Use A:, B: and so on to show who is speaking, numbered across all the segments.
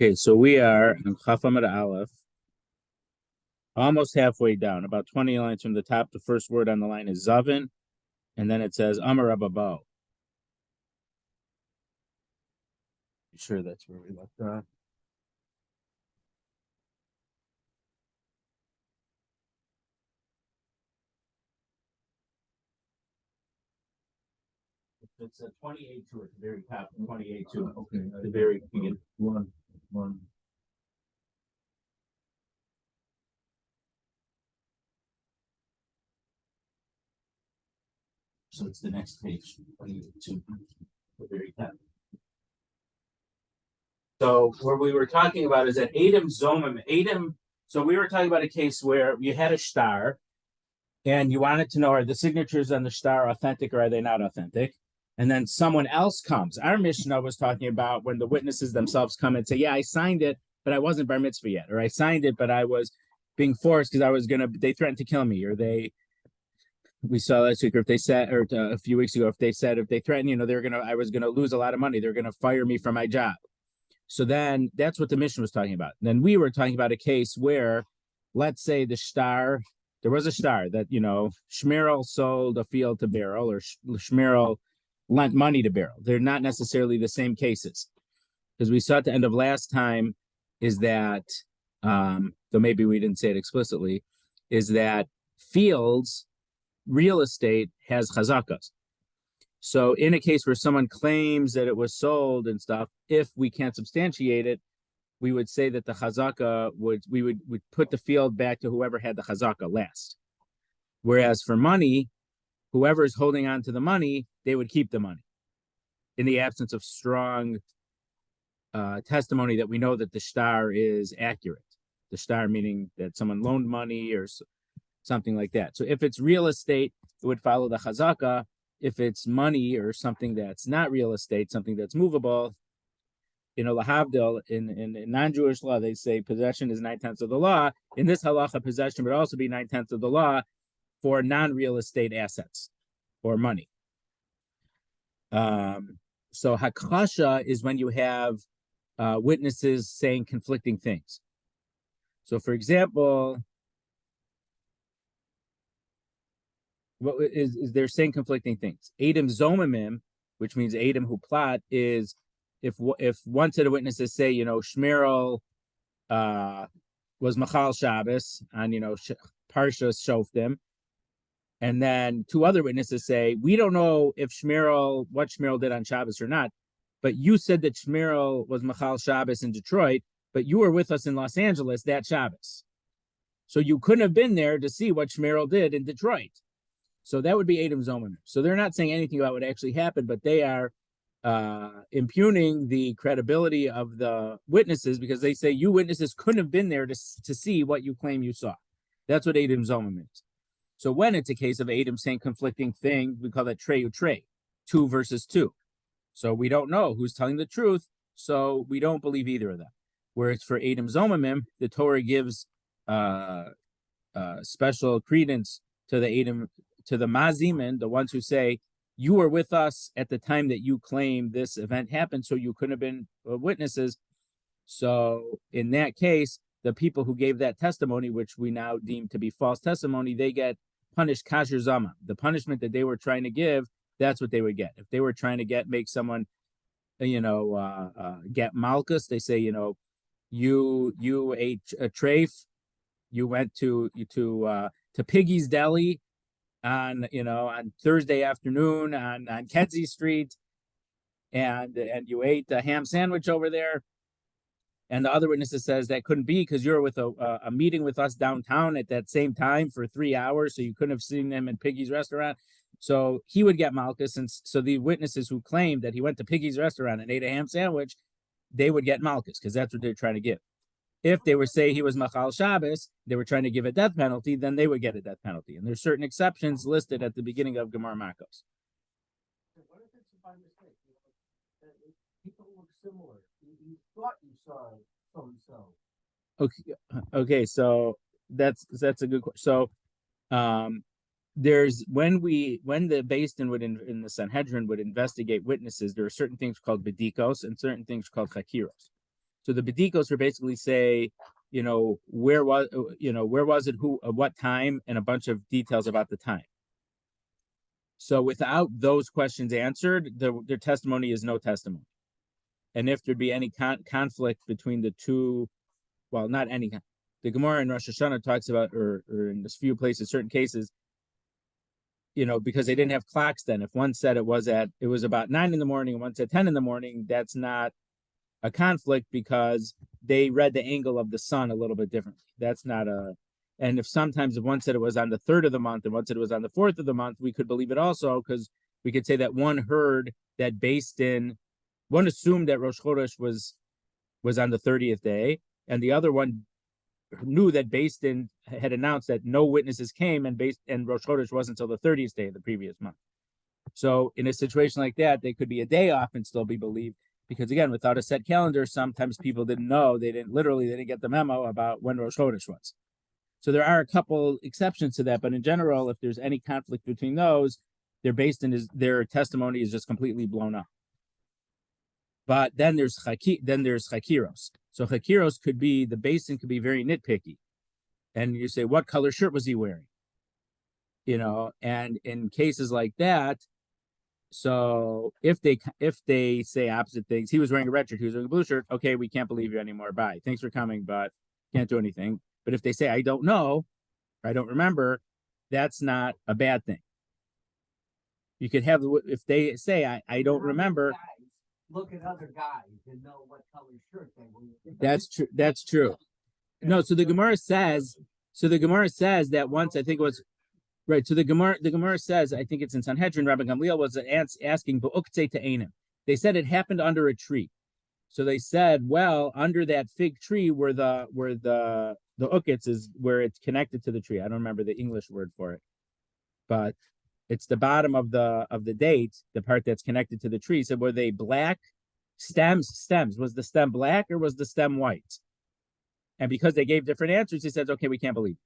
A: Okay, so we are on Chaf Amud Aleph, almost halfway down, about 20 lines from the top. The first word on the line is Zavin, and then it says Amar Rababo. Sure, that's where we left off. It's a 28-2 at the very top, 28-2. Okay, at the very beginning. One. So it's the next page, 28-2, the very top. So what we were talking about is that Adam Zomim, Adam. So we were talking about a case where you had a star, and you wanted to know, are the signatures on the star authentic or are they not authentic? And then someone else comes. Our Mishnah was talking about when the witnesses themselves come and say, yeah, I signed it, but I wasn't bar mitzvah yet, or I signed it, but I was being forced because they threatened to kill me, or we saw last week, or if they said, or a few weeks ago, if they threatened, I was gonna lose a lot of money. They're gonna fire me from my job. So then that's what the Mishnah was talking about. And then we were talking about a case where, let's say there was a star that, Shmerel sold a field to Beryl, or Shmerel lent money to Beryl. They're not necessarily the same cases. Because we saw at the end of last time is that, though maybe we didn't say it explicitly, is that fields, real estate has chazakas. So in a case where someone claims that it was sold and stuff, if we can't substantiate it, we would say that the chazaka would put the field back to whoever had the chazaka last. Whereas for money, whoever is holding on to the money, they would keep the money in the absence of strong testimony that we know that the star is accurate. The star meaning that someone loaned money or something like that. So if it's real estate, it would follow the chazaka. If it's money or something that's not real estate, something that's movable, lahavdil, in non-Jewish law, they say possession is 9/10 of the law. In this halacha, possession would also be 9/10 of the law for non-real estate assets or money. So hakasha is when you have witnesses saying conflicting things. So, for example, what is they're saying conflicting things. Adam zomimim, which means Adam who plot, is if one set of witnesses say, Shmerel was Machal Shabbos on, Parshas Shoftim, and then two other witnesses say, we don't know if what Shmerel did on Shabbos or not, but you said that Shmerel was Machal Shabbos in Detroit, but you were with us in Los Angeles that Shabbos. So you couldn't have been there to see what Shmerel did in Detroit. So that would be Adam Zomim. So they're not saying anything about what actually happened, but they are impugning the credibility of the witnesses because they say you witnesses couldn't have been there to see what you claim you saw. That's what Adam Zomim is. So when it's a case of Adam saying conflicting things, we call that trey utrey, 2 versus 2. So we don't know who's telling the truth, so we don't believe either of them. Whereas for Adam Zomimim, the Torah gives special credence to the mazimin, the ones who say, you were with us at the time that you claim this event happened, so you couldn't have been witnesses. So in that case, the people who gave that testimony, which we now deem to be false testimony, they get punished kasher zama. The punishment that they were trying to give, that's what they would get. If they were trying to make someone, get malchus, they say, you ate a treif, you went to Piggy's Deli on Thursday afternoon on Kedzie Street, and you ate a ham sandwich over there, and the other witnesses says that couldn't be because you're with a meeting with us downtown at that same time for 3 hours, so you couldn't have seen them in Piggy's restaurant. So he would get malchus, and so the witnesses who claimed that he went to Piggy's restaurant and ate a ham sandwich, they would get malchus because that's what they're trying to give. If they were saying he was Machal Shabbos, they were trying to give a death penalty, then they would get a death penalty. And there's certain exceptions listed at the beginning of Gemara Makos.
B: What if it's by mistake? People look similar. You thought you saw so-and-so.
A: Okay, so that's a good question. So there's when the Beis Din would in the Sanhedrin would investigate witnesses, there are certain things called bedikos and certain things called chakiros. So the bedikos are basically say, where was it, who, at what time, and a bunch of details about the time. So without those questions answered, their testimony is no testimony. And if there'd be any conflict between the two, well, not any, the Gemara in Rosh Hashanah talks about, or in a few places, certain cases, because they didn't have clocks then. If one said it was about 9 in the morning and one said 10 in the morning, that's not a conflict because they read the angle of the sun a little bit differently. That's not and if sometimes if one said it was on the 3rd of the month and one said it was on the 4th of the month, we could believe it also because we could say that one heard that one assumed that Rosh Chodesh was on the 30th day, and the other one knew that Beis Din had announced that no witnesses came, and Rosh Chodesh wasn't until the 30th day of the previous month. So in a situation like that, they could be a day off and still be believed. Because again, without a set calendar, sometimes people didn't know, they didn't get the memo about when Rosh Chodesh was. So there are a couple exceptions to that, but in general, if there's any conflict between those, their testimony is just completely blown up. But then there's chakiros. So chakiros could be, the Beis Din could be very nitpicky. And you say, what color shirt was he wearing? And in cases like that, so if they say opposite things, he was wearing a red shirt, he was wearing a blue shirt, okay, we can't believe you anymore. Bye. Thanks for coming, but can't do anything. But if they say, I don't know, or I don't remember, that's not a bad thing. You could have, if they say, I don't remember.
B: Look at other guys and know what color shirt they were.
A: That's true. No, so the Gemara says that once, I think it was, right. So the Gemara says, I think it's in Sanhedrin, Rabbi Gamliel was asking, "B'uktzei te'enim." They said it happened under a tree. So they said, well, under that fig tree where the ukitz is, where it's connected to the tree. I don't remember the English word for it, but it's the bottom of the date, the part that's connected to the tree. So were they black stems? Was the stem black or was the stem white? And because they gave different answers, he says, okay, we can't believe it.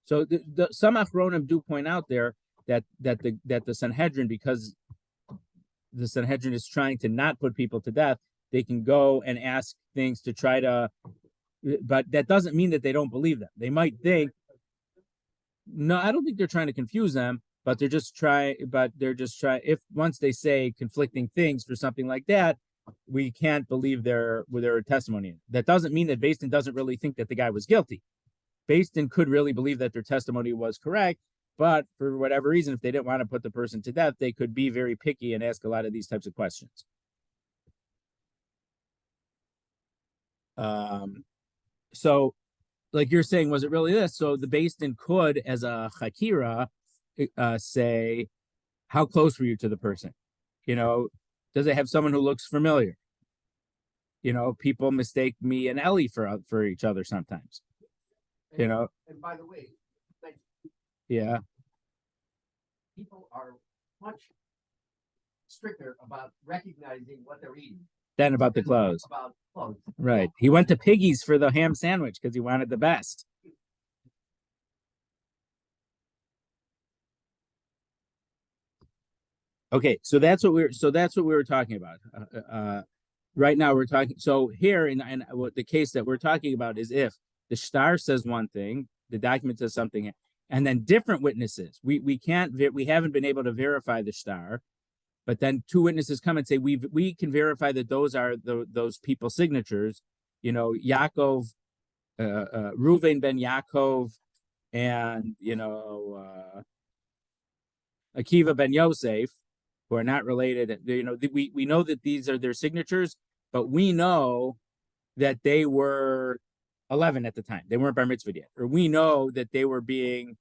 A: So some Achronim do point out there that the Sanhedrin, because the Sanhedrin is trying to not put people to death, they can go and ask things to try to, but that doesn't mean that they don't believe them. They might think, no, I don't think they're trying to confuse them, but they're just trying, if once they say conflicting things for something like that, we can't believe their testimony. That doesn't mean that Beis Din doesn't really think that the guy was guilty. Beis Din could really believe that their testimony was correct, but for whatever reason, if they didn't want to put the person to death, they could be very picky and ask a lot of these types of questions. So, like you're saying, was it really this? So the Beis Din could, as a chakira, say, how close were you to the person? Does it have someone who looks familiar? People mistake me and Ellie for each other sometimes. And
B: by the way,
A: yeah,
B: people are much stricter about recognizing what they're eating
A: than about the clothes.
B: About clothes.
A: Right. He went to Piggy's for the ham sandwich because he wanted the best. Okay, so that's what we were talking about. Right now we're talking. So here in the case that we're talking about is if the star says one thing, the document says something, and then different witnesses. We haven't been able to verify the star, but then two witnesses come and say we can verify that those are those people's signatures. Yaakov, Reuven ben Yaakov, and Akiva ben Yosef, who are not related. We know that these are their signatures, but we know that they were 11 at the time. They weren't bar mitzvah yet. Or we know that they were being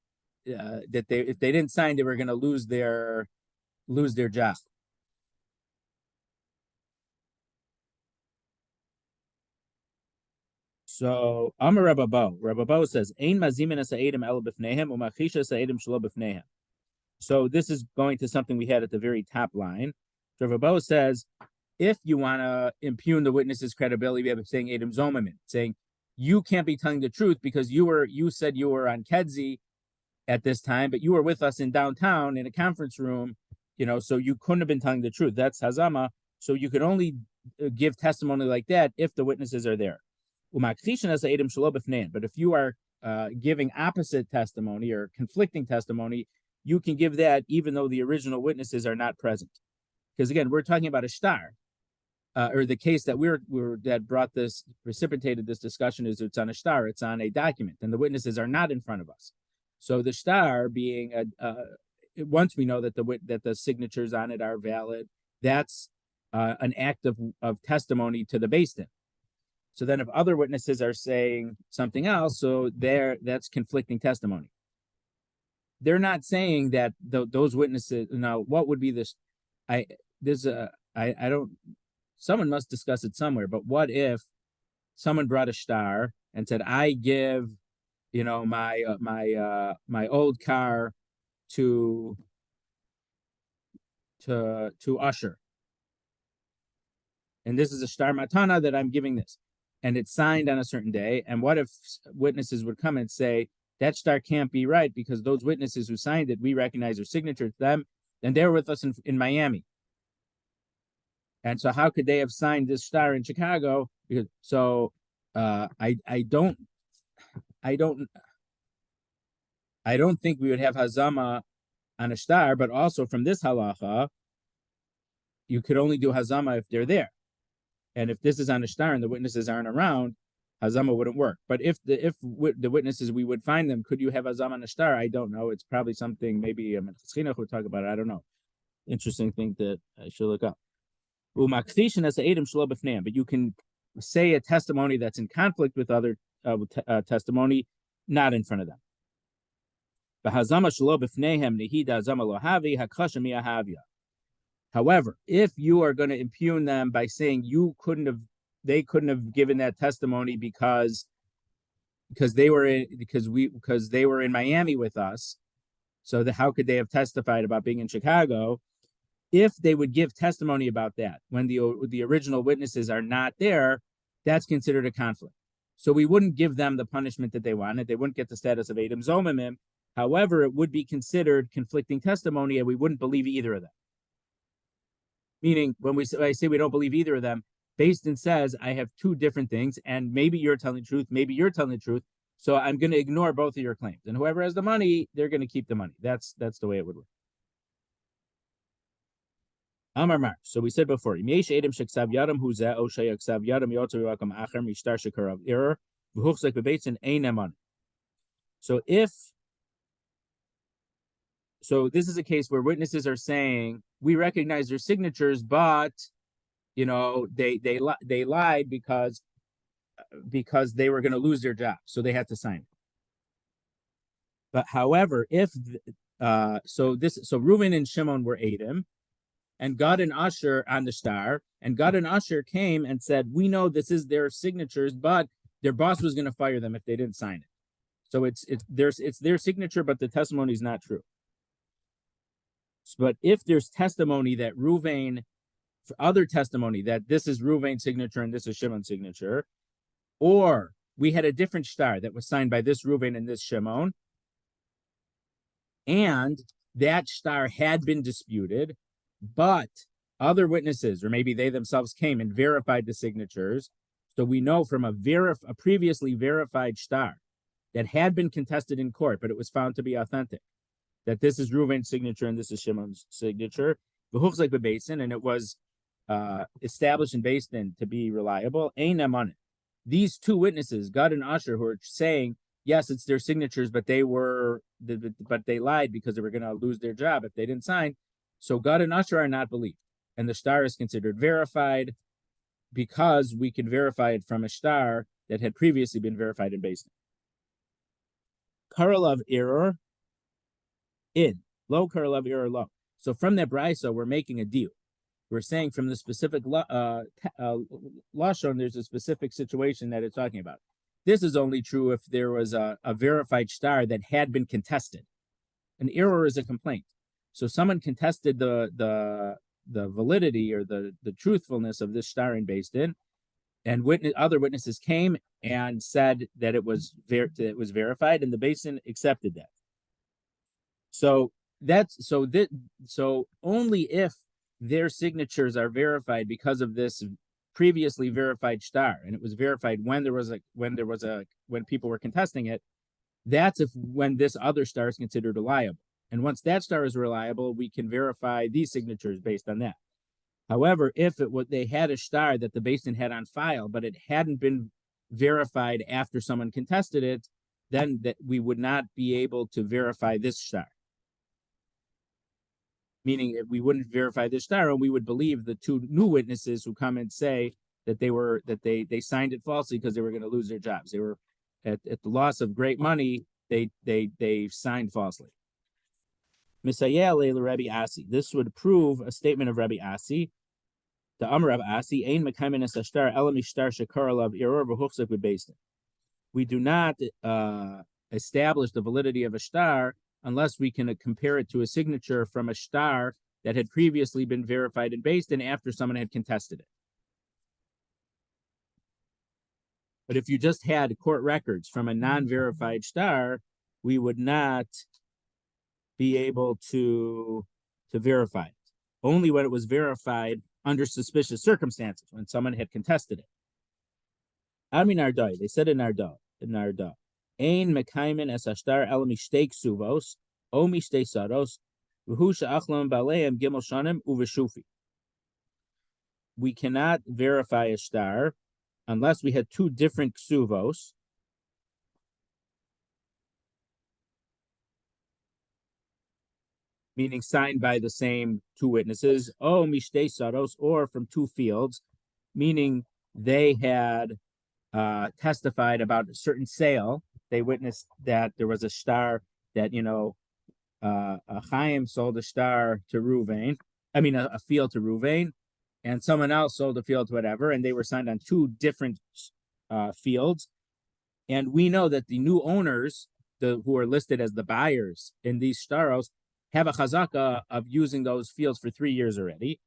A: if they didn't sign, they were going to lose their job. So Amar Rabbi says, "Ein mazimin as ha'edim el b'fneihem u'machisha as ha'edim shelo b'fneihem." So this is going to something we had at the very top line. So Rabbi says, if you want to impugn the witness's credibility, we have saying Edom Zomamin, saying you can't be telling the truth because you said you were on Kedzi at this time, but you were with us in downtown in a conference room, so you couldn't have been telling the truth. That's Hazama. So you could only give testimony like that if the witnesses are there. But if you are giving opposite testimony or conflicting testimony, you can give that even though the original witnesses are not present. Because again, we're talking about a star, or the case that that precipitated this discussion is it's on a star, it's on a document, and the witnesses are not in front of us. So the star being once we know that the signatures on it are valid, that's an act of testimony to the Beis Din. So then if other witnesses are saying something else, so that's conflicting testimony. They're not saying that those witnesses. Now, what would be this? I don't. Someone must discuss it somewhere. But what if someone brought a star and said, "I give, my old car to Usher, and this is a star matana that I'm giving this." And it's signed on a certain day. And what if witnesses would come and say, that star can't be right because those witnesses who signed it, we recognize their signature to them, and they were with us in Miami. And so how could they have signed this star in Chicago? Because I don't think we would have hazama on a star, but also from this halacha, you could only do hazama if they're there. And if this is on a star and the witnesses aren't around, hazama wouldn't work. But if the witnesses, we would find them, could you have hazama on a star? I don't know. It's probably something maybe Chinuch would talk about it. I don't know. Interesting thing that I should look up. But you can say a testimony that's in conflict with other testimony, not in front of them. However, if you are going to impugn them by saying they couldn't have given that testimony because they were in Miami with us, so how could they have testified about being in Chicago? If they would give testimony about that when the original witnesses are not there, that's considered a conflict. So we wouldn't give them the punishment that they wanted. They wouldn't get the status of Edom Zomimim. However, it would be considered conflicting testimony, and we wouldn't believe either of them. Meaning, when I say we don't believe either of them, Beis Din says, I have two different things, and maybe you're telling the truth, maybe you're telling the truth, so I'm going to ignore both of your claims. And whoever has the money, they're going to keep the money. That's the way it would work. Amar Mar. So we said before, so this is a case where witnesses are saying we recognize their signatures, but they lied because they were going to lose their job, so they had to sign it. But however, so Reuven and Shimon were Edom, and Gad and Asher on the star, and Gad and Asher came and said, we know this is their signatures, but their boss was going to fire them if they didn't sign it. So it's their signature, but the testimony is not true. But if there's testimony that other testimony that this is Reuven's signature and this is Shimon's signature, or we had a different star that was signed by this Reuven and this Shimon, and that star had been disputed, but other witnesses, or maybe they themselves came and verified the signatures. So we know from a previously verified star that had been contested in court, but it was found to be authentic, that this is Reuven's signature and this is Shimon's signature, and it was established in Beis Din to be reliable. These two witnesses, Gad and Asher, who are saying, yes, it's their signatures, but they lied because they were going to lose their job if they didn't sign. So Gad and Asher are not believed, and the star is considered verified because we can verify it from a star that had previously been verified in Beis Din. Karal of error. Low curl of error low. So from that brisa, we're making a deal. We're saying from the specific lashon, there's a specific situation that it's talking about. This is only true if there was a verified star that had been contested. An error is a complaint. So someone contested the validity or the truthfulness of this star in Beis Din, and other witnesses came and said that it was verified, and the Beis Din accepted that. So only if their signatures are verified because of this previously verified star, and it was verified when people were contesting it. That's when this other star is considered reliable. And once that star is reliable, we can verify these signatures based on that. However, if they had a star that the Beis Din had on file, but it hadn't been verified after someone contested it, then we would not be able to verify this star. Meaning we wouldn't verify this star, and we would believe the two new witnesses who come and say that they signed it falsely because they were going to lose their jobs. They were at the loss of great money. They signed falsely. Misayeh le Rabbi Asi. This would prove a statement of Rabbi Asi. The Amar Rabbi Asi, Ein mekaymin es hashtar ela mishtar shekar alav iror v'huchzak b'beis din. We do not establish the validity of a star unless we can compare it to a signature from a star that had previously been verified in Beis Din after someone had contested it. But if you just had court records from a non-verified star, we would not be able to verify it. Only when it was verified under suspicious circumstances, when someone had contested it. Ami Nardai, they said in Narda. Ein mekaymin es hashtar el mishtei Kesuvos, o mishtei saros, v'hu she'achlam baleim gimel shanim uveshufi. We cannot verify a star unless we had two different Kesuvos, meaning signed by the same two witnesses, o mishtei saros, or from two fields, meaning they had testified about a certain sale. They witnessed that there was a star that, Chaim sold a star to Ruvain, a field to Ruvain, and someone else sold a field to whatever, and they were signed on two different fields. And we know that the new owners, who are listed as the buyers in these staros, have a chazaka of using those fields for 3 years already,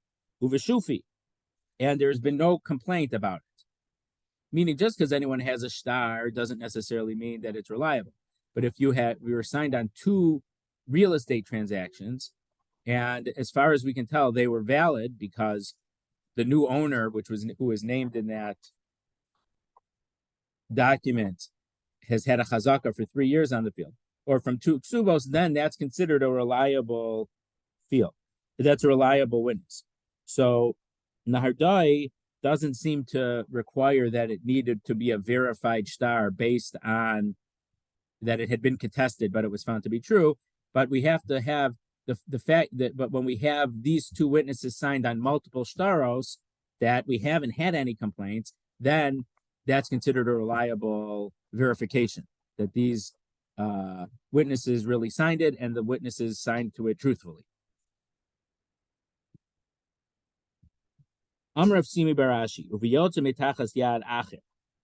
A: uveshufi, and there's been no complaint about it. Meaning, just because anyone has a star doesn't necessarily mean that it's reliable. But if we were signed on two real estate transactions, and as far as we can tell, they were valid because the new owner, who was named in that document, has had a chazaka for 3 years on the field, or from two Kesuvos, then that's considered a reliable field. That's a reliable witness. So Nahardai doesn't seem to require that it needed to be a verified star based on that it had been contested, but it was found to be true. But we have to have the fact that, but when we have these two witnesses signed on multiple staros that we haven't had any complaints, then that's considered a reliable verification that these witnesses really signed it and the witnesses signed to it truthfully. Amrav Simi Barashi, Yad Acher.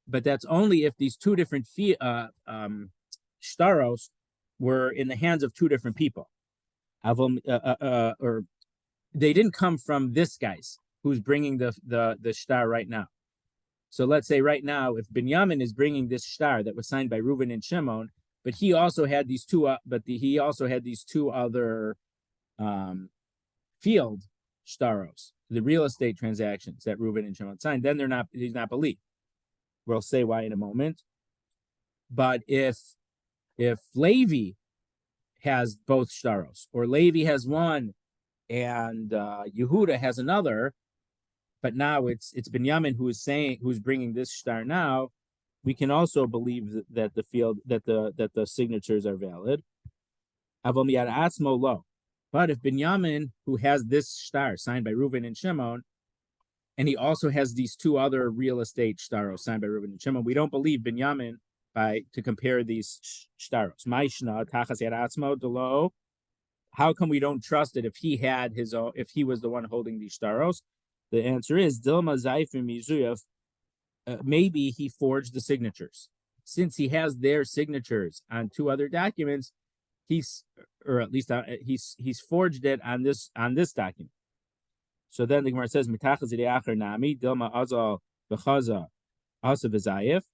A: But that's only if these two different staros were in the hands of two different people. Or they didn't come from this guy's who's bringing the star right now. So let's say right now, if Binyamin is bringing this star that was signed by Reuven and Shimon, but he also had these two, other field staros, the real estate transactions that Reuven and Shimon signed, then he's not believed. We'll say why in a moment. But if Levi has both staros, or Levi has one and Yehuda has another, but now it's Binyamin who's bringing this star now, we can also believe that the signatures are valid. Avom Yad Atzmo lo. But if Binyamin, who has this star signed by Reuven and Shimon, and he also has these two other real estate staros signed by Reuven and Shimon, we don't believe Binyamin to compare these staros. Maishna tachas yad atzmo delo. How come we don't trust it if he had his own, if he was the one holding these staros? The answer is Dilma Zaifim Mizuyev. Maybe he forged the signatures. Since he has their signatures on two other documents, he's forged it on this document. So then the Gemara says, nami dilma azal b'chaza asa v'zayif.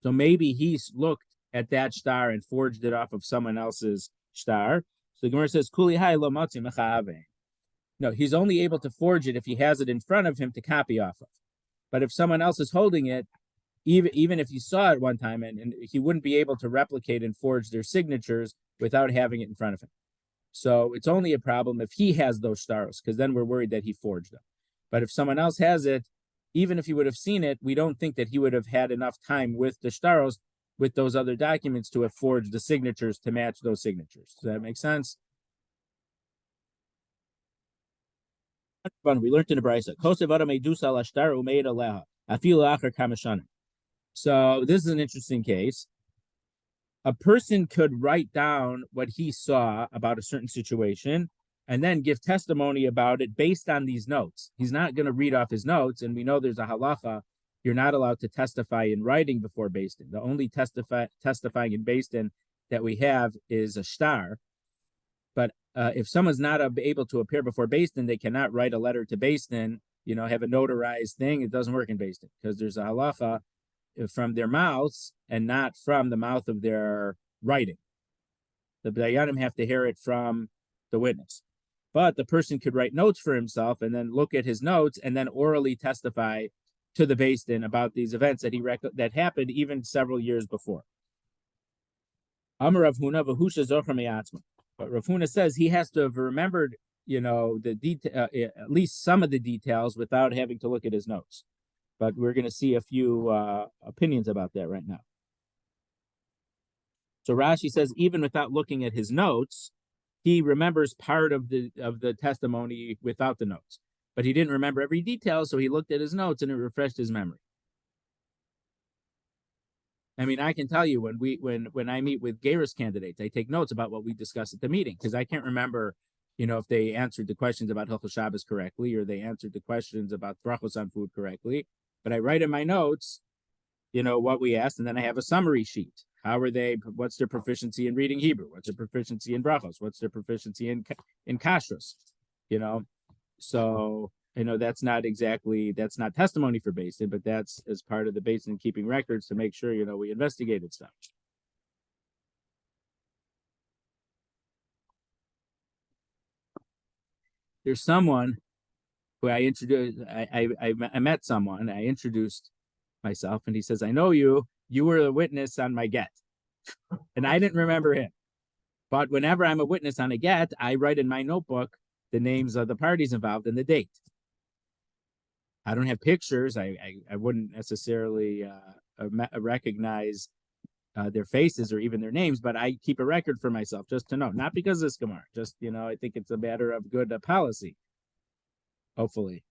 A: So maybe he's looked at that star and forged it off of someone else's star. So the Gemara says, kuli hai lo matzi mecha'ave. No, he's only able to forge it if he has it in front of him to copy off of. But if someone else is holding it, even if he saw it one time, and he wouldn't be able to replicate and forge their signatures without having it in front of him. So it's only a problem if he has those stars, because then we're worried that he forged them. But if someone else has it, even if he would have seen it, we don't think that he would have had enough time with the stars, with those other documents, to have forged the signatures to match those signatures. Does that make sense? We learned in the Brisa. So this is an interesting case. A person could write down what he saw about a certain situation and then give testimony about it based on these notes. He's not going to read off his notes, and we know there's a halacha. You're not allowed to testify in writing before Beis Din. The only testifying in Beis Din that we have is a shtar. But if someone's not able to appear before Beis Din, they cannot write a letter to Beis Din, have a notarized thing. It doesn't work in Beis Din because there's a halacha from their mouths and not from the mouth of their writing. The dayanim have to hear it from the witness. But the person could write notes for himself and then look at his notes and then orally testify to the Beis Din about these events that happened even several years before. Amar Rav Huna v'husha zocher me'atzma. But Rav Huna says he has to have remembered, the detail, at least some of the details, without having to look at his notes. But we're going to see a few opinions about that right now. So Rashi says even without looking at his notes, he remembers part of the testimony without the notes. But he didn't remember every detail, so he looked at his notes and it refreshed his memory. I mean, I can tell you when I meet with Geras candidates, I take notes about what we discuss at the meeting because I can't remember, if they answered the questions about Hilchos Shabbos correctly or they answered the questions about brachos on food correctly. But I write in my notes, what we asked, and then I have a summary sheet. How are they? What's their proficiency in reading Hebrew? What's their proficiency in brachos? What's their proficiency in kashrus? So that's not testimony for Beis Din, but that's as part of the Beis Din keeping records to make sure we investigated stuff. There's someone who I introduced. I met someone. I introduced myself, and he says, "I know you. You were a witness on my get," and I didn't remember him. But whenever I'm a witness on a get, I write in my notebook the names of the parties involved and the date. I don't have pictures. I wouldn't necessarily recognize their faces or even their names, but I keep a record for myself just to know. Not because of this Gemara, just I think it's a matter of good policy. Hopefully.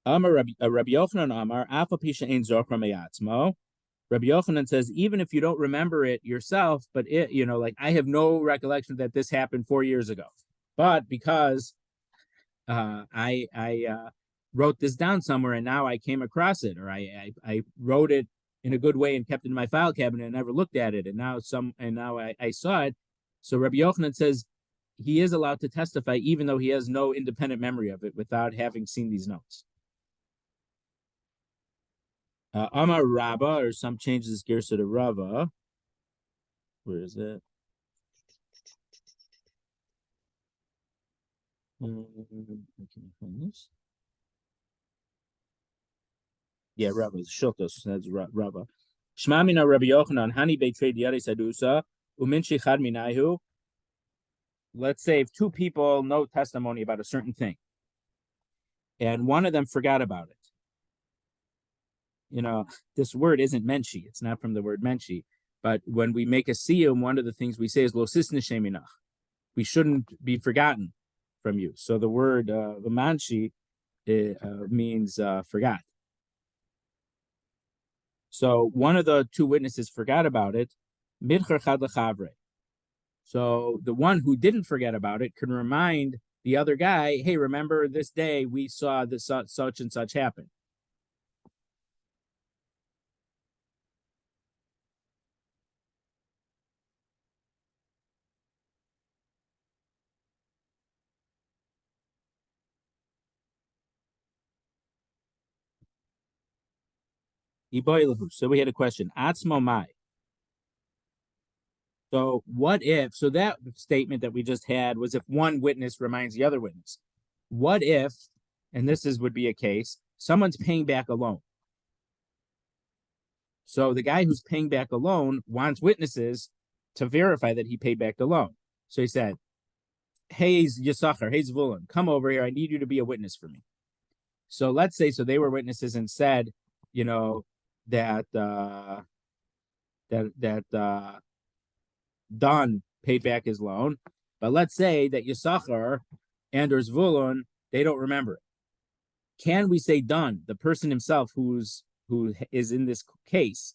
A: Amar Rabbi Yochanan Amar Afa Pisha Ein Zochra Me'atzmo. Rabbi Yochanan says even if you don't remember it yourself, but like I have no recollection that this happened 4 years ago, but because I wrote this down somewhere and now I came across it, or I wrote it in a good way and kept it in my file cabinet and never looked at it, and now I saw it. So Rabbi Yochanan says he is allowed to testify even though he has no independent memory of it without having seen these notes. Amar Rabba, or some changes gears to the Rava. Where is it? Yeah, Rabba. Shiltos. That's Rabba. Shma mina Rabbi Yochanan hani beitrei diyari sadusa uminshi chad minayu. Let's say if two people know testimony about a certain thing, and one of them forgot about it. This word isn't menshi. It's not from the word menshi. But when we make a siyum, one of the things we say is lo sisne sheminach. We shouldn't be forgotten from you. So the word manshi means forgot. So one of the two witnesses forgot about it. Midcher chad lechavre. So the one who didn't forget about it can remind the other guy, hey, remember this day we saw this such and such happen. So we had a question. Atzmo mai. So what if, so that statement that we just had was if one witness reminds the other witness. What if, and would be a case, someone's paying back a loan. So the guy who's paying back a loan wants witnesses to verify that he paid back the loan. So he said, hey, Yisachar, hey, Zvulun, come over here. I need you to be a witness for me. So let's say, so they were witnesses and said, that Don paid back his loan. But let's say that Yisachar and or Zvulun, they don't remember it. Can we say Don, the person himself who is in this case,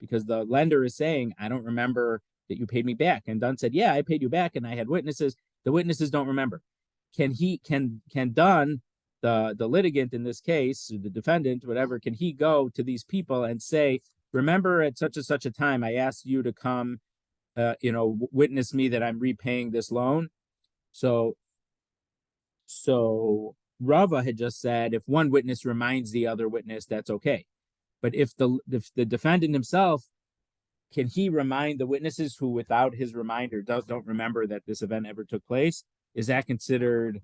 A: because the lender is saying, I don't remember that you paid me back. And Don said, yeah, I paid you back and I had witnesses. The witnesses don't remember. Can Don, the litigant in this case, the defendant, whatever, can he go to these people and say, remember at such and such a time, I asked you to come, witness me that I'm repaying this loan. So Rava had just said, if one witness reminds the other witness, that's okay. But if the defendant himself, can he remind the witnesses who, without his reminder, don't remember that this event ever took place? Is that considered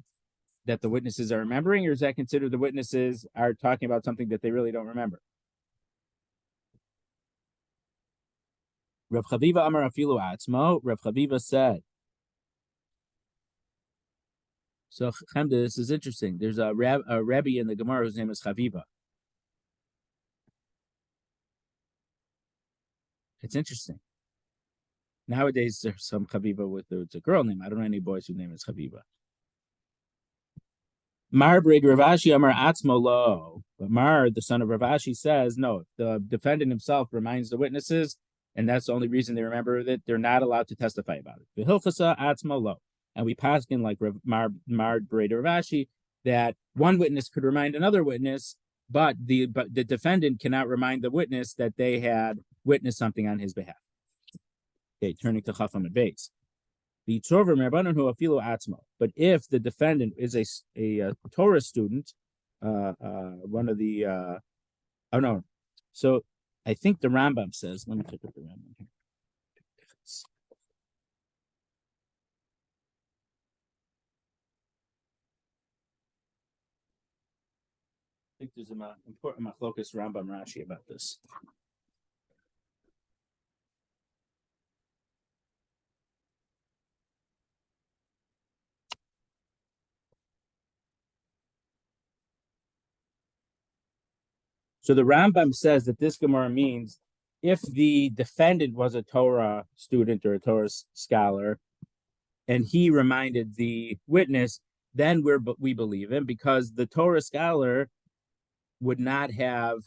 A: that the witnesses are remembering, or is that considered the witnesses are talking about something that they really don't remember? Rav Chaviva Amar Afilu Atzmo. Rav Chaviva said. So Chemda, this is interesting. There's a Rabbi in the Gemara whose name is Chaviva. It's interesting. Nowadays, there's some Chaviva it's a girl name. I don't know any boys whose name is Chaviva. Mar Brig Ravashi Amar Atzmo Lo. But Mar, the son of Ravashi, says, no, the defendant himself reminds the witnesses, and that's the only reason they remember that they're not allowed to testify about it. V'hilchasa Atzmo Lo. And we pass in like Mar Brig Ravashi that one witness could remind another witness, but the defendant cannot remind the witness that they had witnessed something on his behalf. Okay, turning to Chafam and Beis. The Tzorva Merbanan Hu Afilu Atzmo. But if the defendant is a Torah student, one of the oh no, so I think the Rambam says. Let me check out the Rambam here. I think there's an important machlokas Rambam Rashi about this. So the Rambam says that this Gemara means if the defendant was a Torah student or a Torah scholar, and he reminded the witness, then we believe him, because the Torah scholar would not have,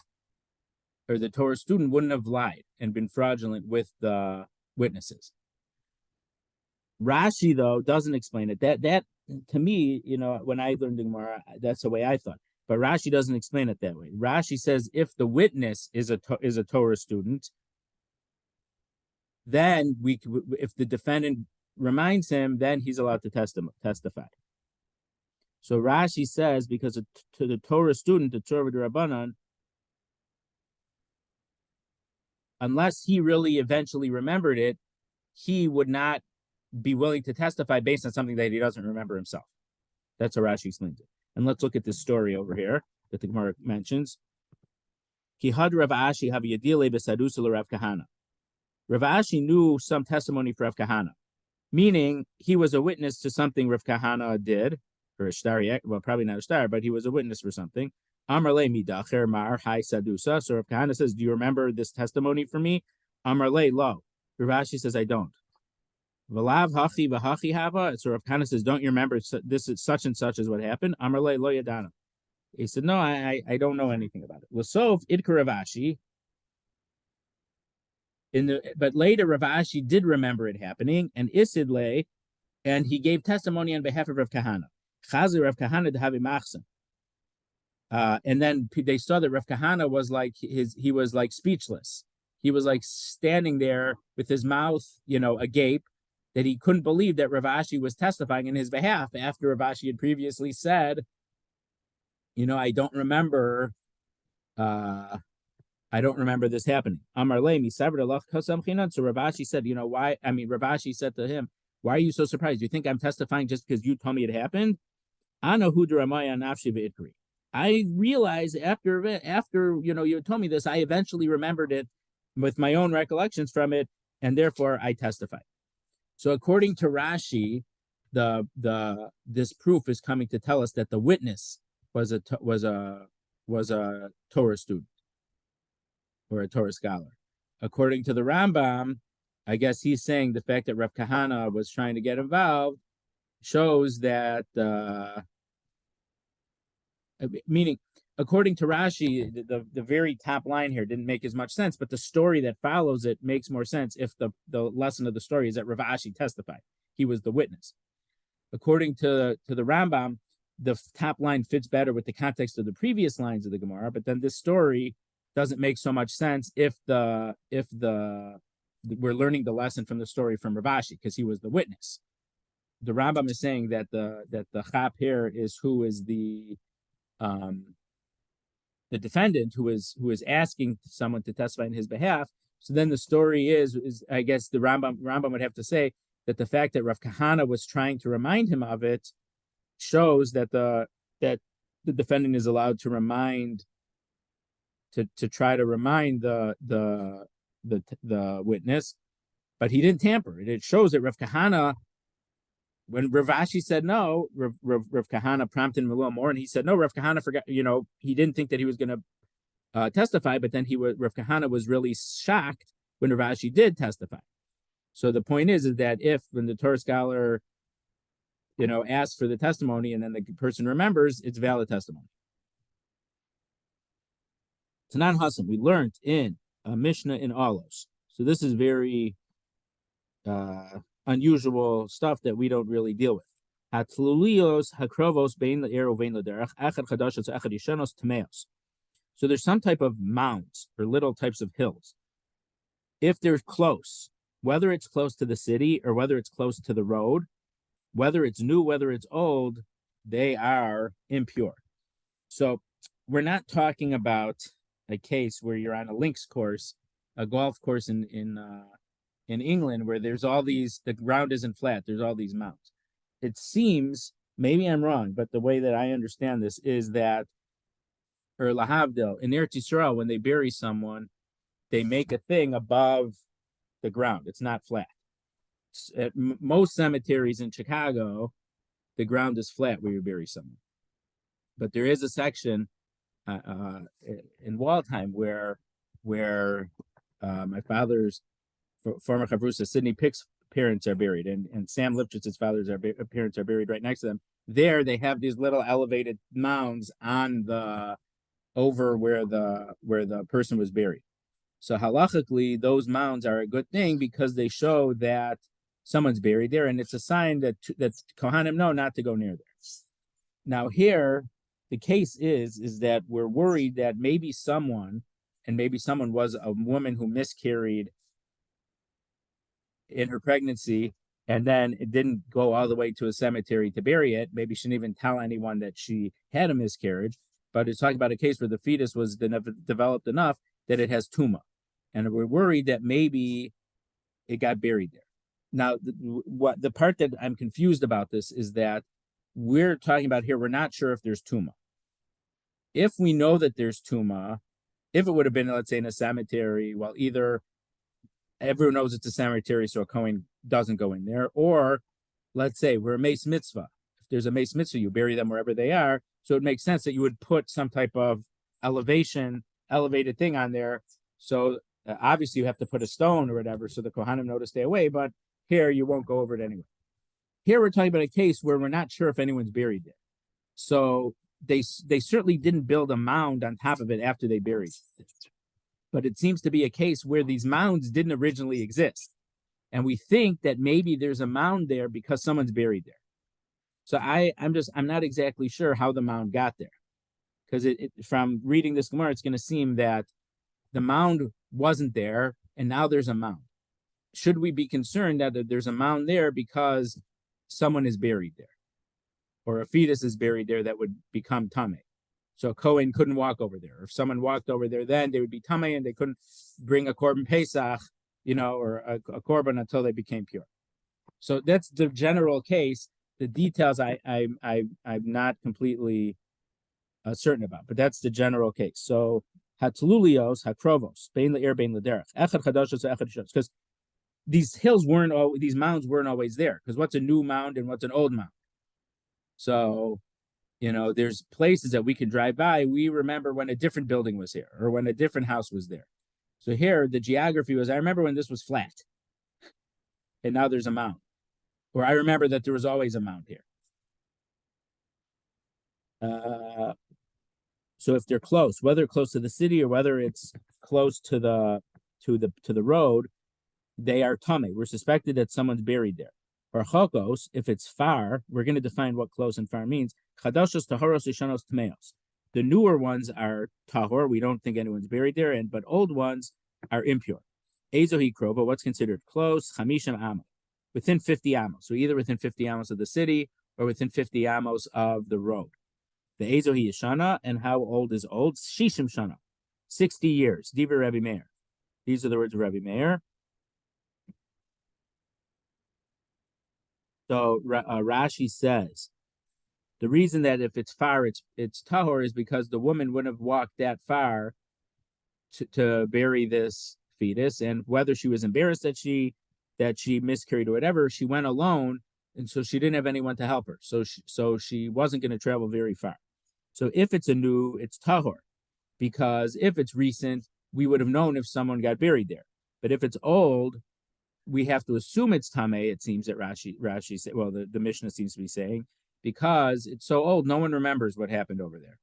A: or the Torah student wouldn't have lied and been fraudulent with the witnesses. Rashi, though, doesn't explain it. That to me, when I learned the Gemara, that's the way I thought. But Rashi doesn't explain it that way. Rashi says if the witness is a Torah student, then if the defendant reminds him, then he's allowed to testify. So Rashi says because to the Torah student, the Torah Rabbanan, unless he really eventually remembered it, he would not be willing to testify based on something that he doesn't remember himself. That's how Rashi explains it. And let's look at this story over here that the Gemara mentions. Kihad Rav Ashi have Yadile besadusa Rav Kahana. Rav Ashi knew some testimony for Rav Kahana, meaning he was a witness to something Rav Kahana did, or a star, well, probably not a star, but he was a witness for something. Amar le midacher mar hai sadusa. So Rav Kahana says, do you remember this testimony for me? Amar le lo. Rav Ashi says, I don't. V'lav hachi v'hachi hava. So Rav Kahana says, don't you remember this is such and such is what happened? Amar le lo yadana. He said, no, I don't know anything about it. L'sof idka Rav Ashi. But later Rav Ashi did remember it happening, and Isid lay, and he gave testimony on behalf of Rav Kahana. Chazi Rav Kahana d'havi machzon. And then they saw that Rav Kahana was like he was like speechless. He was like standing there with his mouth, agape, that he couldn't believe that Rav Ashi was testifying in his behalf after Rav Ashi had previously said, I don't remember I don't remember this happening. Amar le misaber alach kasam chinan. So Rav Ashi said, why? I mean, Rav Ashi said to him, why are you so surprised? You think I'm testifying just because you told me it happened? Ana hudramaya nafshi ve'ikri. I realized after you told me this, I eventually remembered it with my own recollections from it, and therefore I testified. So according to Rashi, this proof is coming to tell us that the witness was a Torah student or a Torah scholar. According to the Rambam, I guess he's saying the fact that Rav Kahana was trying to get involved shows that, meaning, according to Rashi, the very top line here didn't make as much sense, but the story that follows it makes more sense if the lesson of the story is that Rav Ashi testified. He was the witness. According to the Rambam, the top line fits better with the context of the previous lines of the Gemara, but then this story doesn't make so much sense if we're learning the lesson from the story from Rav Ashi because he was the witness. The Rambam is saying that the chap here is who is the defendant who is asking someone to testify in his behalf. So then the story is I guess the Rambam would have to say that the fact that Rav Kahana was trying to remind him of it shows that the defendant is allowed to try to remind the witness, but he didn't tamper. It shows that Rav Kahana, when Rav Ashi said no, Rav Kahana prompted him a little more, and he said no. Rav Kahana forgot. He didn't think that he was going to testify, but then Rav Kahana was really shocked when Rav Ashi did testify. So the point is that when the Torah scholar, asks for the testimony and then the person remembers, it's valid testimony. Tanan Hassan, we learned in a Mishnah in Alos. So this is very unusual stuff that we don't really deal with. Hatlulios hakrovos bein le'ero vein l'derech echad chadashos echad yishanos tameos. So there's some type of mounds or little types of hills. If they're close, whether it's close to the city or whether it's close to the road, whether it's new, whether it's old, they are impure. So we're not talking about a case where you're on a links course, a golf course in England, where there's all these, the ground isn't flat, there's all these mounds. It seems, maybe I'm wrong, but the way that I understand this is that, or lahavdil, in Eretz Yisrael, when they bury someone, they make a thing above the ground. It's not flat. At most cemeteries in Chicago, the ground is flat where you bury someone. But there is a section in Waldheim where my father's former chavrusa, Sidney Pick's parents are buried, and Sam Lipchitz's parents are buried right next to them. There, they have these little elevated mounds on over where the person was buried. So halachically, those mounds are a good thing because they show that someone's buried there, and it's a sign that Kohanim know not to go near there. Now here, the case is that we're worried that maybe someone was a woman who miscarried in her pregnancy, and then it didn't go all the way to a cemetery to bury it. Maybe she didn't even tell anyone that she had a miscarriage, but it's talking about a case where the fetus was developed enough that it has tumah. And we're worried that maybe it got buried there. Now, the part that I'm confused about this is that we're talking about here, we're not sure if there's tumah. If we know that there's tumah, if it would have been, let's say, in a cemetery, well, either everyone knows it's a cemetery, so a Kohen doesn't go in there, or let's say we're a mace mitzvah. If there's a mace mitzvah, you bury them wherever they are. So it makes sense that you would put some type of elevated thing on there. So obviously you have to put a stone or whatever so the Kohanim know to stay away, but here you won't go over it anyway. Here we're talking about a case where we're not sure if anyone's buried there. So they certainly didn't build a mound on top of it after they buried it. But it seems to be a case where these mounds didn't originally exist. And we think that maybe there's a mound there because someone's buried there. So I'm not exactly sure how the mound got there. Because from reading this Gemara, it's going to seem that the mound wasn't there, and now there's a mound. Should we be concerned that there's a mound there because someone is buried there, or a fetus is buried there that would become tameh? So Cohen couldn't walk over there. If someone walked over there, then they would be tamei and they couldn't bring a korban pesach, or a korban until they became pure. So that's the general case. The details I'm not completely certain about, but that's the general case. So hatlulios, hakrovos, bein le'ir, bein l'derech, echad chadashos, echad shos, because these these mounds weren't always there. Because what's a new mound and what's an old mound? So, there's places that we can drive by. We remember when a different building was here or when a different house was there. So here, the geography was, I remember when this was flat and now there's a mound. Or I remember that there was always a mound here. So if they're close, whether close to the city or whether it's close to the road, they are tamei. We're suspected that someone's buried there. Or chokos, if it's far, we're going to define what close and far means. Chadashos, tahoros, ishanos, tmeos. The newer ones are tahor. We don't think anyone's buried there, but old ones are impure. Ezohi krova, what's considered close? Chamishim amos, within 50 amos. So either within 50 amos of the city or within 50 amos of the road. The ezohi yeshana, and how old is old? Shishim shana, 60 years. Diva Rabbi Meir. These are the words of Rabbi Meir. So Rashi says, the reason that if it's far, it's tahor is because the woman wouldn't have walked that far to bury this fetus, and whether she was embarrassed that she miscarried or whatever, she went alone, and so she didn't have anyone to help her. So she wasn't going to travel very far. So if it's it's tahor, because if it's recent, we would have known if someone got buried there. But if it's old, we have to assume it's tamei. It seems that Rashi said, well, the Mishnah seems to be saying, because it's so old, no one remembers what happened over there.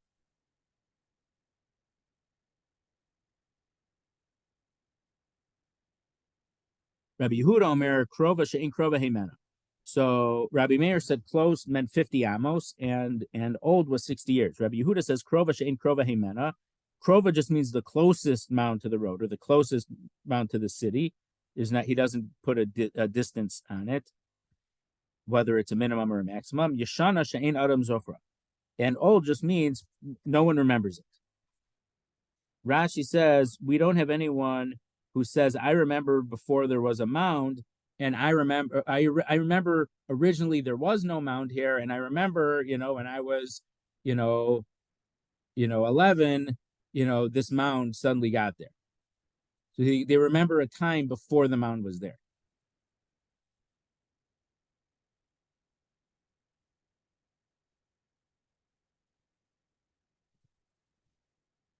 A: Rabbi Yehuda Omer krova she'in krova heimena. So Rabbi Meir said close meant 50 amos and old was 60 years. Rabbi Yehuda says krova she'in krova heimena. Krova just means the closest mound to the road or the closest mound to the city. He doesn't put a distance on it, whether it's a minimum or a maximum. Yeshana she'ein adam zochra. And old just means no one remembers it. Rashi says we don't have anyone who says, I remember before there was a mound, and I remember originally there was no mound here, and I remember, when I was, 11, this mound suddenly got there. So they remember a time before the mound was there.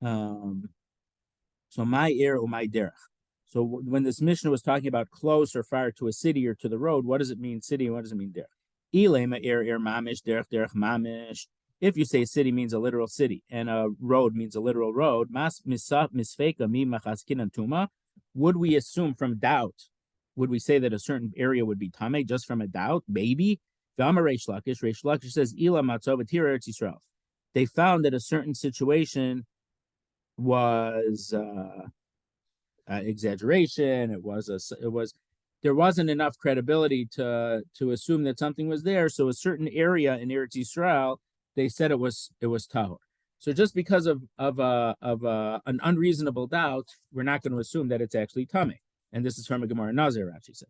A: So my ear or my derech. So when this Mishnah was talking about close or far to a city or to the road, what does it mean city and what does it mean derech? Ilema er mamish derech mamish. If you say city means a literal city and a road means a literal road, mas misaf misfeka mi machaskin antuma. Would we assume from doubt? Would we say that a certain area would be tamei just from a doubt? Maybe. Reish Lakish says ila matzov v'tira Eretz Yisrael. They found that a certain situation was exaggeration. There wasn't enough credibility to assume that something was there. So a certain area in Eretz Yisrael, they said it was tahor. So just because of an unreasonable doubt, we're not going to assume that it's actually tamei. And this is from a Gemara Nazir, Rashi said.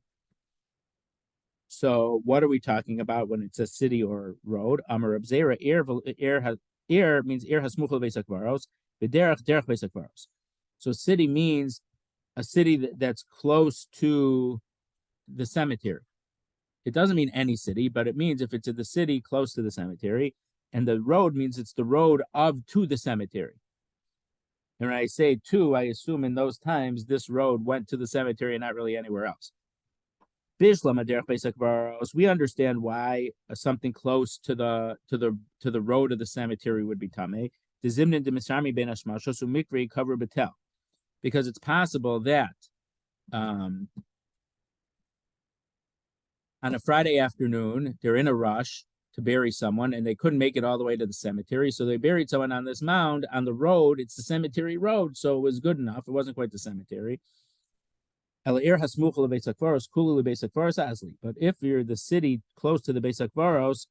A: So what are we talking about when it's a city or road? Amar Abzera, ir means ir hasmuchel beisakvaros, v'derech beisakvaros. So city means a city that's close to the cemetery. It doesn't mean any city, but it means if it's in the city close to the cemetery, and the road means it's the road to the cemetery. And when I say to, I assume in those times this road went to the cemetery and not really anywhere else. We understand why something close to the road of the cemetery would be tamei. Because it's possible that on a Friday afternoon they're in a rush to bury someone and they couldn't make it all the way to the cemetery, so they buried someone on this mound on the road. It's the cemetery road, so it was good enough. It wasn't quite the cemetery. But if you're the city close to the Beis HaKvaros,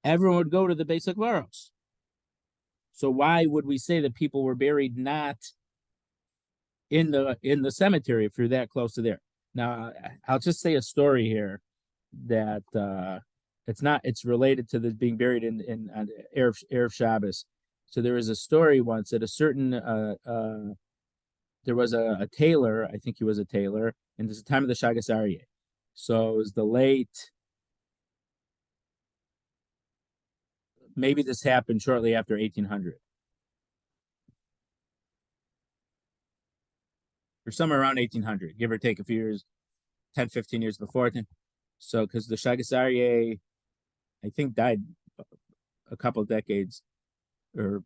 A: everyone would go to the Beis HaKvaros. So why would we say that people were buried not in the cemetery if you're that close to there? Now, I'll just say a story here that it's related to this being buried in Erev Shabbos. So there was a story once that a certain there was a tailor, I think he was a tailor, and this is the time of the Shagas Aryeh. So it was the late, maybe this happened shortly after 1800, or somewhere around 1800, give or take a few years, 10, 15 years before. So, because the Shagas Aryeh, I think, died a couple of decades, or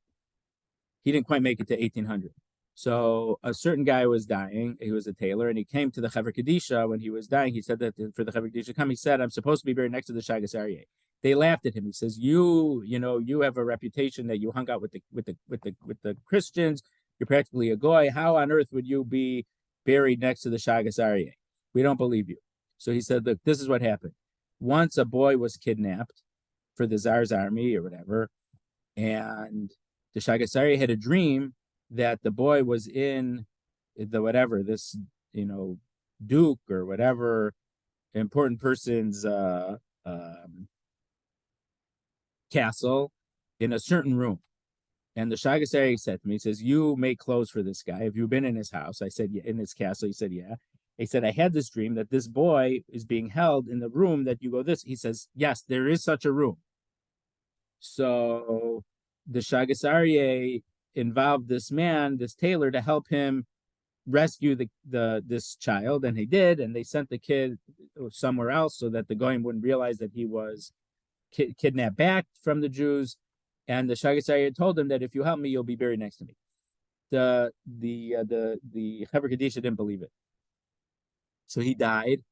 A: he didn't quite make it to 1800. So a certain guy was dying. He was a tailor, and he came to the Chaver Kadisha when he was dying. He said that for the Chaver Kadisha to come, he said, "I'm supposed to be buried next to the Shagas Aryeh." They laughed at him. He says, you have a reputation that you hung out with the Christians. You're practically a goy. How on earth would you be buried next to the Shagas Aryeh? We don't believe you." So he said, "Look, this is what happened. Once a boy was kidnapped for the Tsar's army or whatever, and the Shagas Aryeh had a dream that the boy was in the whatever, this, duke or whatever important person's castle in a certain room. And the Shagas Aryeh said to me, he says, "You make clothes for this guy. Have you been in his house?" I said, "Yeah." "In his castle?" He said, "Yeah." He said, "I had this dream that this boy is being held in the room that you go this." He says, "Yes, there is such a room." So the Shagas Aryeh involved this man, this tailor, to help him rescue this child, and he did, and they sent the kid somewhere else so that the goyim wouldn't realize that he was kidnapped back from the Jews. And the Shagas Aryeh told him that if you help me, you'll be buried next to me. The Chaver Kadisha didn't believe it, so he died.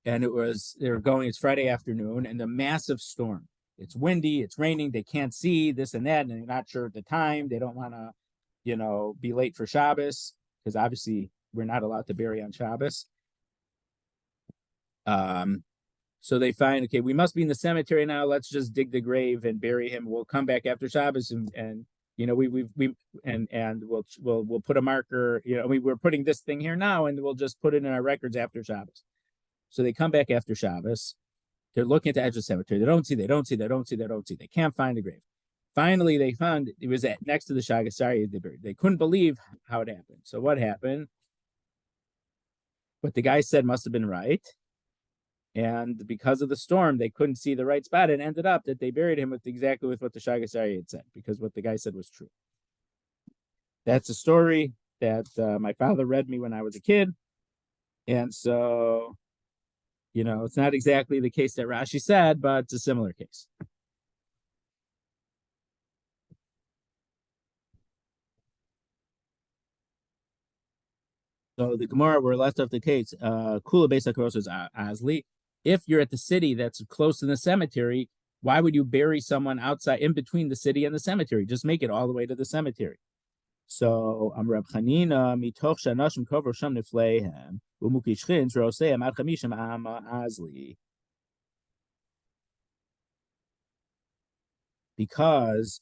A: And it's Friday afternoon, and a massive storm. It's windy, it's raining, they can't see this and that, and they're not sure at the time. They don't want to, be late for Shabbos, because obviously we're not allowed to bury on Shabbos. So they find, okay, we must be in the cemetery now. Let's just dig the grave and bury him. We'll come back after Shabbos, and we'll put a marker. We're putting this thing here now, and we'll just put it in our records after Shabbos. So they come back after Shabbos. They're looking at the edge of the cemetery. They don't see. They can't find the grave. Finally, they found it was next to the Shagas Aryeh. They couldn't believe how it happened. So what happened? What the guy said must have been right. And because of the storm, they couldn't see the right spot. It ended up that they buried him exactly with what the Shagas Aryeh had said, because what the guy said was true. That's a story that my father read me when I was a kid. And so, it's not exactly the case that Rashi said, but it's a similar case. So the Gemara, we're left off the case. Kula Beis HaKaros Asli. If you're at the city that's close to the cemetery, why would you bury someone outside, in between the city and the cemetery? Just make it all the way to the cemetery. So Rab Chanina mitoch shanashim kover sham nifleihem umukishchin roseim ad chamishim ama asli. Because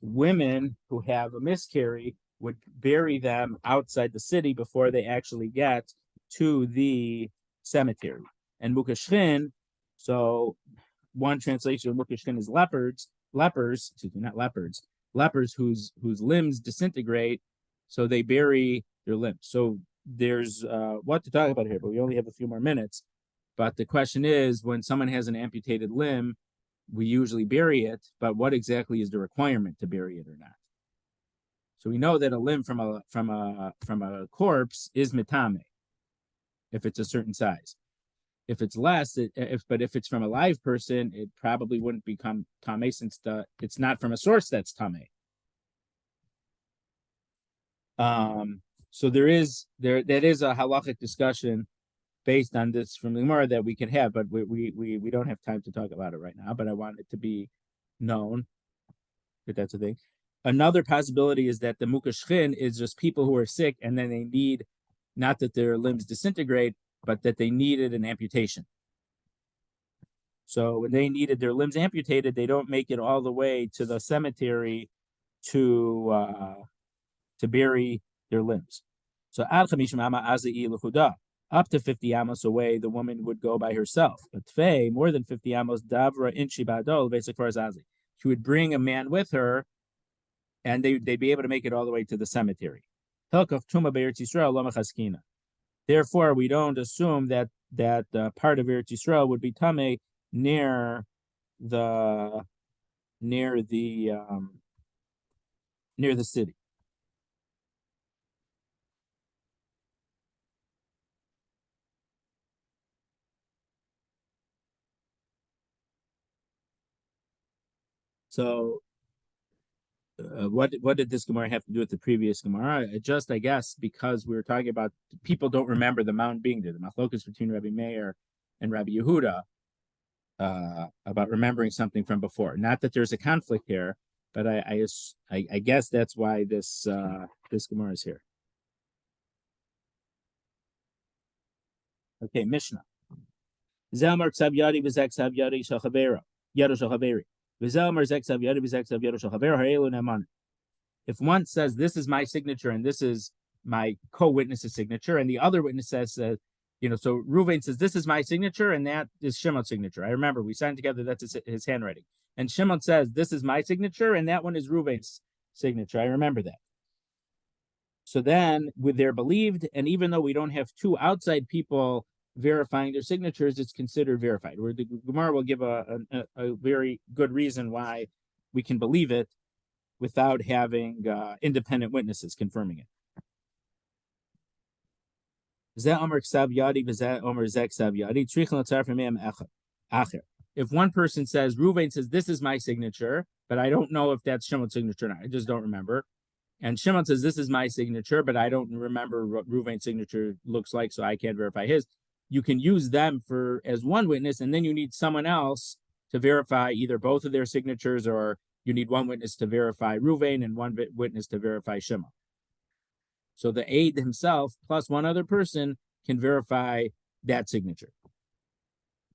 A: women who have a miscarry would bury them outside the city before they actually get to the cemetery. And mukashchin, so one translation of mukashchin is lepers, excuse me, not leopards, lepers whose limbs disintegrate, so they bury their limbs. So there's what to talk about here, but we only have a few more minutes. But the question is, when someone has an amputated limb, we usually bury it, but what exactly is the requirement to bury it or not? So we know that a limb from a corpse is mitame if it's a certain size. If it's less, but if it's from a live person, it probably wouldn't become tame, since it's not from a source that's tame. So that is a halachic discussion based on this from the Gemara that we can have, but we don't have time to talk about it right now. But I want it to be known that that's a thing. Another possibility is that the mukashchin is just people who are sick, and then they need, not that their limbs disintegrate, but that they needed an amputation. So when they needed their limbs amputated, they don't make it all the way to the cemetery to bury their limbs. So ad 50 amma azai lechuda. Up to 50 amos away, the woman would go by herself. But tfei, more than 50 amos, davra inchi badol, basically azazi. She would bring a man with her, and they'd be able to make it all the way to the cemetery. Hilkach tuma be'eretz Yisrael lo mechaskina. Therefore, we don't assume that part of Eretz Yisrael would be tame near the city. So, what did this Gemara have to do with the previous Gemara? I guess, because we were talking about people don't remember the mountain being there. The machlokas between Rabbi Meir and Rabbi Yehuda about remembering something from before. Not that there's a conflict here, but I guess that's why this Gemara is here. Okay, Mishnah. Zelmar ksav yadi v'zek ksav yadi shel chavera yado shel chaveri v'zelmar zek ksav yadi v'zek ksav yado shel chavera ha'elu ne'aman. If one says this is my signature and this is my co-witness's signature, and the other witness says, so Reuven says this is my signature and that is Shimon's signature. I remember we signed together. That's his handwriting. And Shimon says this is my signature and that one is Reuven's signature. I remember that. So then, they're believed, and even though we don't have two outside people verifying their signatures, it's considered verified. Where the Gemara will give a very good reason why we can believe it without having independent witnesses confirming it. If one person says, Reuven says, this is my signature, but I don't know if that's Shimon's signature or not, I just don't remember. And Shimon says, this is my signature, but I don't remember what Reuven's signature looks like, so I can't verify his. You can use them as one witness, and then you need someone else to verify either both of their signatures, or you need one witness to verify Reuven and one witness to verify Shimon. So the aide himself plus one other person can verify that signature.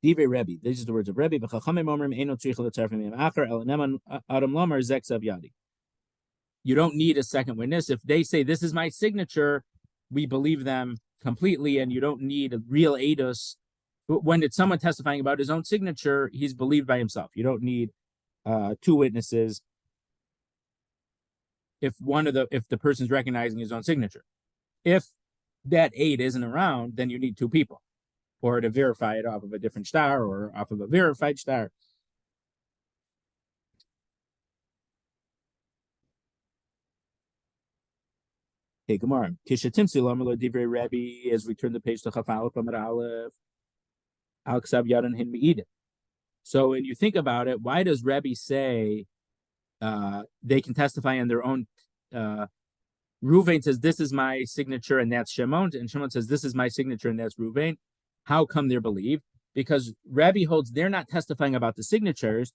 A: Divrei Rabbi. These are the words of Rabbi. You don't need a second witness. If they say this is my signature, we believe them completely, and you don't need a real eidos. When it's someone testifying about his own signature, he's believed by himself. You don't need two witnesses if the person's recognizing his own signature. If that aide isn't around, then you need two people, or to verify it off of a different star or off of a verified star. Okay, Gemara. Kishatimsi lamelo divrei Rabbi, as we turn the page to Chaf Aleph Amud Aleph, Al Ksav Yadan Hin Me'idin. So when you think about it, why does Rabbi say they can testify on their own? Reuven says, this is my signature and that's Shimon, and Shimon says, this is my signature and that's Reuven. How come they're believed? Because Rabbi holds they're not testifying about the signatures.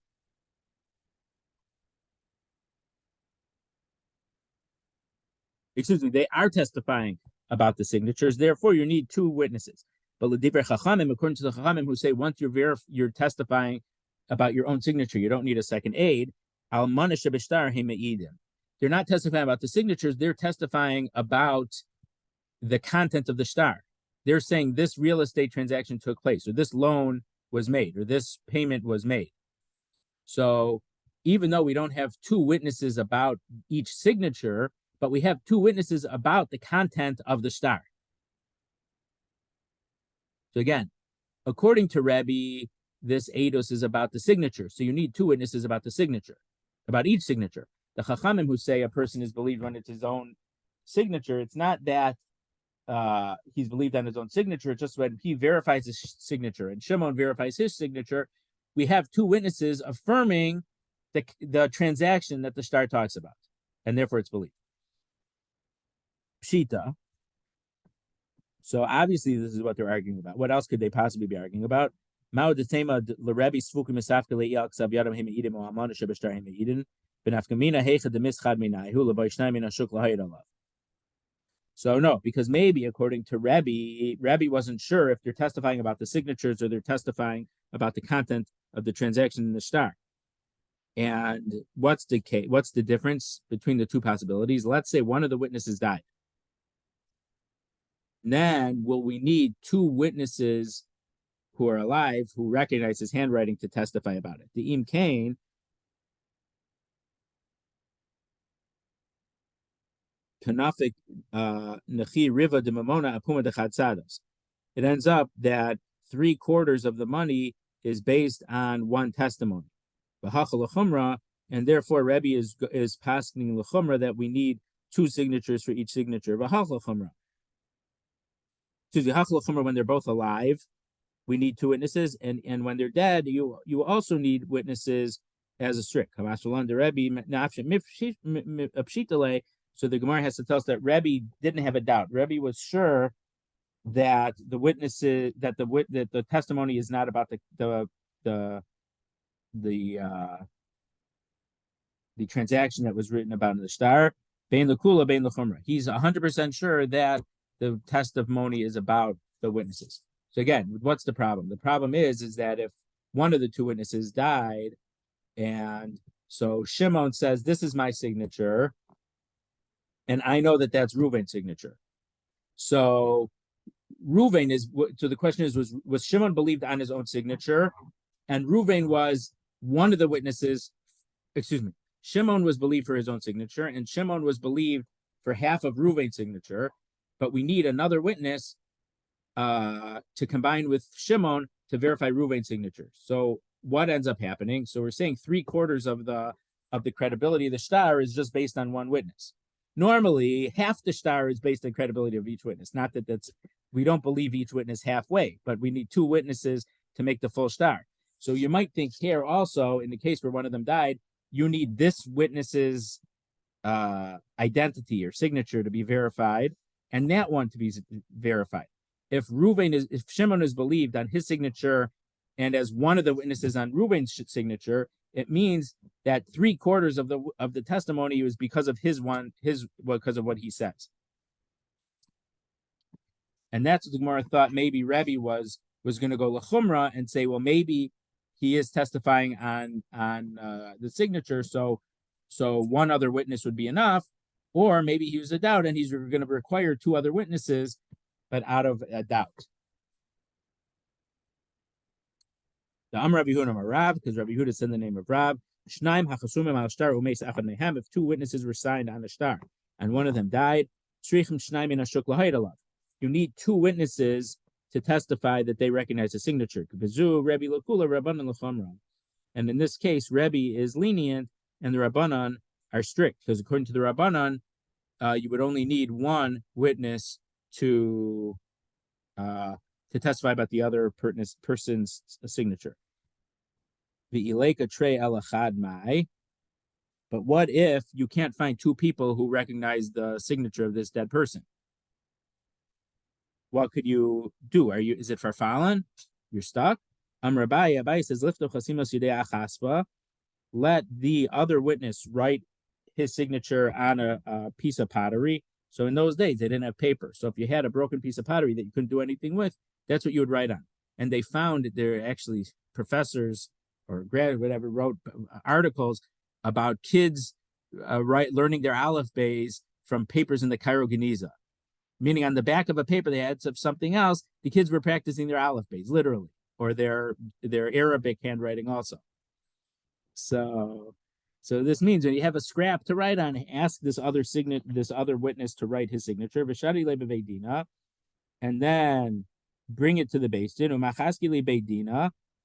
A: Excuse me, they are testifying about the signatures. Therefore, you need two witnesses. But l'divrei chachamim, according to the chachamim, who say once you're testifying about your own signature, you don't need a second aid. Al manish b'shtar he'me'idim. They're not testifying about the signatures. They're testifying about the content of the star. They're saying this real estate transaction took place, or this loan was made, or this payment was made. So even though we don't have two witnesses about each signature, but we have two witnesses about the content of the star. So again, according to Rabbi, this eidos is about the signature. So you need two witnesses about the signature, about each signature. The Chachamim who say a person is believed when it's his own signature, it's not that he's believed on his own signature. It's just when he verifies his signature and Shimon verifies his signature, we have two witnesses affirming the transaction that the star talks about, and therefore it's believed. Pshita. So obviously this is what they're arguing about. What else could they possibly be arguing about? So no, because maybe according to Rabbi wasn't sure if they're testifying about the signatures or they're testifying about the content of the transaction in the star. And what's the difference between the two possibilities? Let's say one of the witnesses died. Then will we need two witnesses who are alive who recognize his handwriting to testify about it? The Im Kane, Kanafik Nachi Riva de Mamona Apuma de Chatzados. It ends up that 3/4 of the money is based on one testimony. And therefore Rabbi is pasking l'chumra that we need two signatures for each signature. When they're both alive, we need two witnesses, and when they're dead, you also need witnesses as a strict. So the Gemara has to tell us that Rabbi didn't have a doubt. Rabbi was sure that the witnesses that the testimony is not about the transaction that was written about in the star. Bein l'kula, bein l'chumra. He's 100% sure that the testimony is about the witnesses. So again, what's the problem? The problem is that if one of the two witnesses died, and so Shimon says, "This is my signature," and I know that that's Reuven's signature. So Reuven is. So the question is, was Shimon believed on his own signature, and Reuven was one of the witnesses. Excuse me. Shimon was believed for his own signature, and Shimon was believed for half of Reuven's signature. But we need another witness to combine with Shimon to verify Reuven's signature. So what ends up happening? So we're saying 3/4 of the credibility of the star is just based on one witness. Normally, half the star is based on credibility of each witness. Not that we don't believe each witness halfway, but we need two witnesses to make the full star. So you might think here also, in the case where one of them died, you need this witness's identity or signature to be verified, and that one to be verified. If Shimon is believed on his signature, and as one of the witnesses on Reuven's signature, it means that 3/4 of the testimony was because of because of what he says. And that's what the Gemara thought maybe Rabbi was going to go l'chumra and say, well, maybe he is testifying on the signature, so one other witness would be enough, or maybe he was a doubt and he's going to require two other witnesses, but out of a doubt. The Rabbi Huda Rav, because Rabbi Huda said the name of Rav. If two witnesses were signed on a star and one of them died, you need two witnesses to testify that they recognize the signature. And in this case, Rabbi is lenient and the Rabbanan are strict, because according to the Rabbanan, you would only need one witness to testify about the other person's signature. But what if you can't find two people who recognize the signature of this dead person? What could you do? Is it farfalan? You're stuck? Rabbi says, let the other witness write his signature on a piece of pottery. So in those days, they didn't have paper. So if you had a broken piece of pottery that you couldn't do anything with, that's what you would write on. And they found that there are actually professors or whatever wrote articles about kids learning their aleph bays from papers in the Cairo Geniza. Meaning on the back of a paper they had something else, the kids were practicing their aleph bays, literally, or their Arabic handwriting also. So this means when you have a scrap to write on, ask this other witness to write his signature, and then bring it to the Beis Din,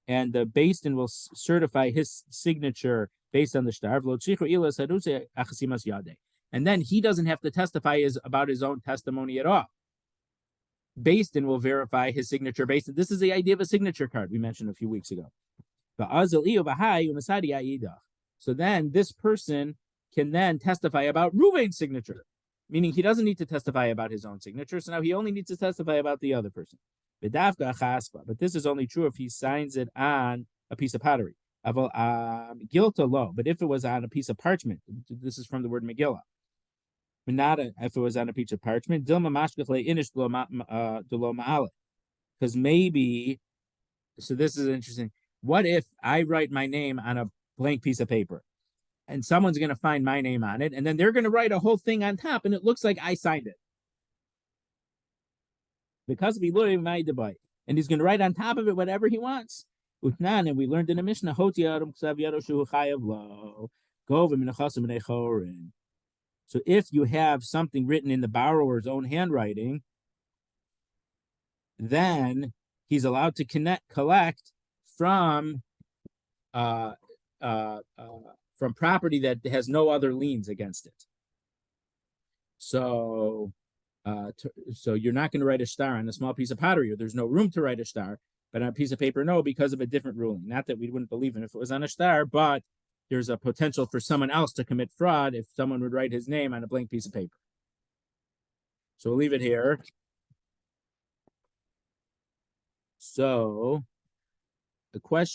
A: and the Beis Din will certify his signature based on the shtar. And then he doesn't have to testify about his own testimony at all. Beis Din will verify his signature based on this is the idea of a signature card we mentioned a few weeks ago. So then this person can then testify about Reuven's signature, meaning he doesn't need to testify about his own signature. So now he only needs to testify about the other person. But this is only true if he signs it on a piece of pottery. Gilta lo, but if it was on a piece of parchment, this is from the word Megillah. If it was on a piece of parchment, because maybe, so this is interesting. What if I write my name on blank piece of paper. And someone's going to find my name on it, and then they're going to write a whole thing on top, and it looks like I signed it. Because we learned my debate. And he's going to write on top of it whatever he wants. And we learned in the Mishnah, so if you have something written in the borrower's own handwriting, then he's allowed to collect from property that has no other liens against it. So you're not going to write a star on a small piece of pottery, or there's no room to write a star, but on a piece of paper, no, because of a different ruling. Not that we wouldn't believe him if it was on a star, but there's a potential for someone else to commit fraud if someone would write his name on a blank piece of paper. So we'll leave it here. So the question